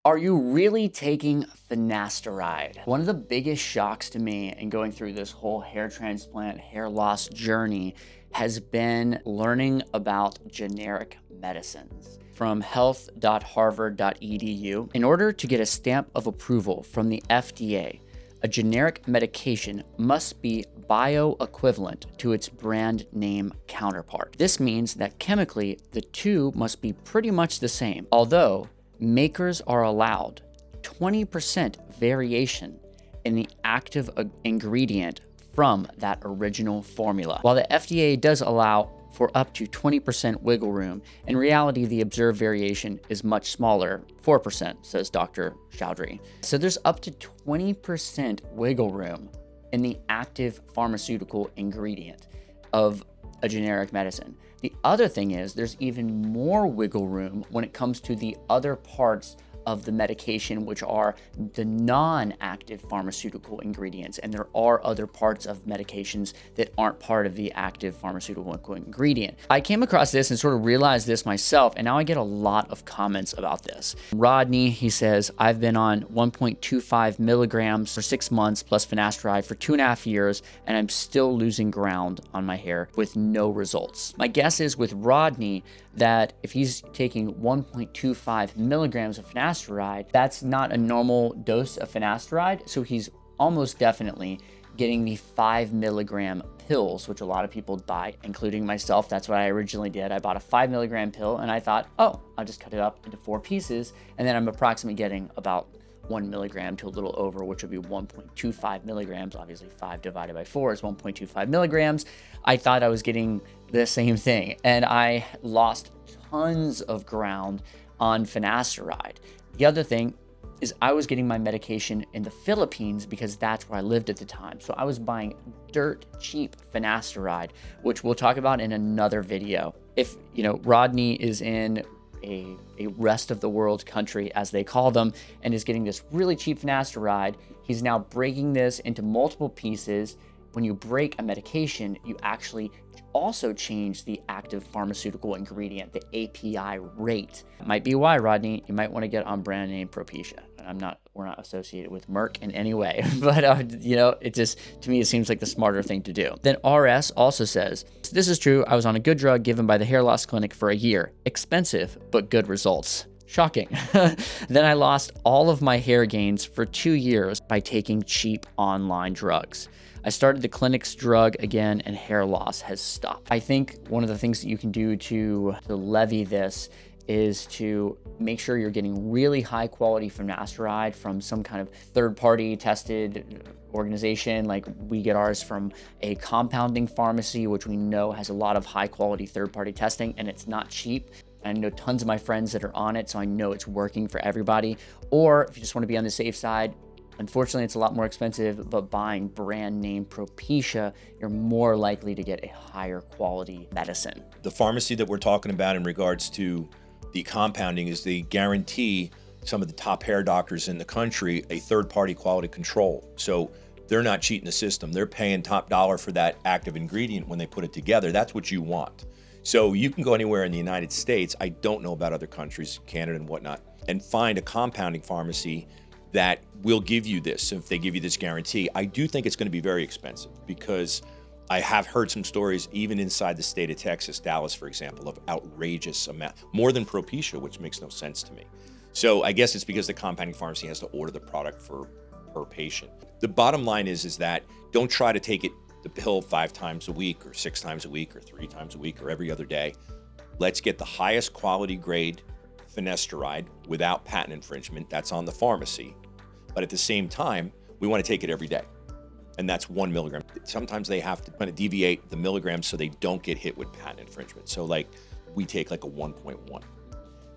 Are you really taking finasteride? One of the biggest shocks to me in going through this whole hair transplant, hair loss journey has been learning about generic medicines. From health.harvard.edu, in order to get a stamp of approval from the FDA, a generic medication must be bioequivalent to its brand name counterpart. This means that chemically, the two must be pretty much the same, although makers are allowed 20% variation in the active ingredient from that original formula. While the FDA does allow for up to 20% wiggle room, in reality, the observed variation is much smaller, 4%, says Dr. Chowdhury. So there's up to 20% wiggle room in the active pharmaceutical ingredient of a generic medicine. The other thing is there's even more wiggle room when it comes to the other parts of the medication, which are the non-active pharmaceutical ingredients. And there are other parts of medications that aren't part of the active pharmaceutical ingredient. I came across this and sort of realized this myself, and now I get a lot of comments about this. Rodney, he says, I've been on 1.25 milligrams for 6 months plus finasteride for 2.5 years, and I'm still losing ground on my hair with no results. My guess is with Rodney that if he's taking 1.25 milligrams of finasteride, that's not a normal dose of finasteride. So he's almost definitely getting the 5 milligram pills, which a lot of people buy, including myself. That's what I originally did. I bought a 5 milligram pill and I thought, oh, I'll just cut it up into 4 pieces. And then I'm approximately getting about 1 milligram to a little over, which would be 1.25 milligrams. Obviously 5 divided by 4 is 1.25 milligrams. I thought I was getting the same thing, and I lost tons of ground on finasteride. The other thing is I was getting my medication in the Philippines because that's where I lived at the time. So I was buying dirt cheap finasteride, which we'll talk about in another video. If, Rodney is in a rest of the world country, as they call them, and is getting this really cheap finasteride, he's now breaking this into multiple pieces. When you break a medication, you actually also change the active pharmaceutical ingredient, the API rate. Might be why, Rodney, you might want to get on brand name Propecia. We're not associated with Merck in any way, but it just, to me, it seems like the smarter thing to do. Then RS also says, this is true. I was on a good drug given by the hair loss clinic for a year. Expensive, but good results. Shocking. Then I lost all of my hair gains for 2 years by taking cheap online drugs. I started the clinic's drug again and hair loss has stopped. I think one of the things that you can do to levy this is to make sure you're getting really high quality finasteride from some kind of third-party tested organization. Like we get ours from a compounding pharmacy, which we know has a lot of high quality third-party testing, and it's not cheap. I know tons of my friends that are on it, so I know it's working for everybody. Or if you just want to be on the safe side, unfortunately, it's a lot more expensive, but buying brand name Propecia, you're more likely to get a higher quality medicine. The pharmacy that we're talking about in regards to the compounding is they guarantee some of the top hair doctors in the country a third-party quality control. So they're not cheating the system. They're paying top dollar for that active ingredient when they put it together. That's what you want. So you can go anywhere in the United States, I don't know about other countries, Canada and whatnot, and find a compounding pharmacy that will give you this, if they give you this guarantee. I do think it's going to be very expensive because I have heard some stories, even inside the state of Texas, Dallas, for example, of outrageous amount, more than Propecia, which makes no sense to me. So I guess it's because the compounding pharmacy has to order the product per patient. The bottom line is that don't try to take the pill 5 times a week or 6 times a week or 3 times a week or every other day. Let's get the highest quality grade finasteride without patent infringement. That's on the pharmacy. But at the same time, we want to take it every day. And that's 1 milligram. Sometimes they have to kind of deviate the milligrams so they don't get hit with patent infringement. So we take a 1.1.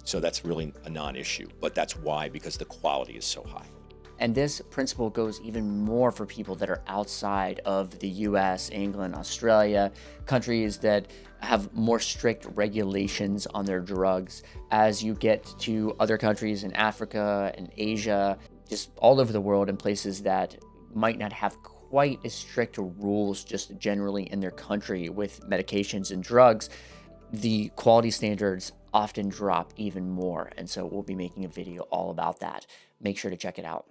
So that's really a non-issue. But that's why, because the quality is so high. And this principle goes even more for people that are outside of the US, England, Australia, countries that have more strict regulations on their drugs. As you get to other countries in Africa and Asia, just all over the world, in places that might not have quite as strict rules just generally in their country with medications and drugs, the quality standards often drop even more. And so we'll be making a video all about that. Make sure to check it out.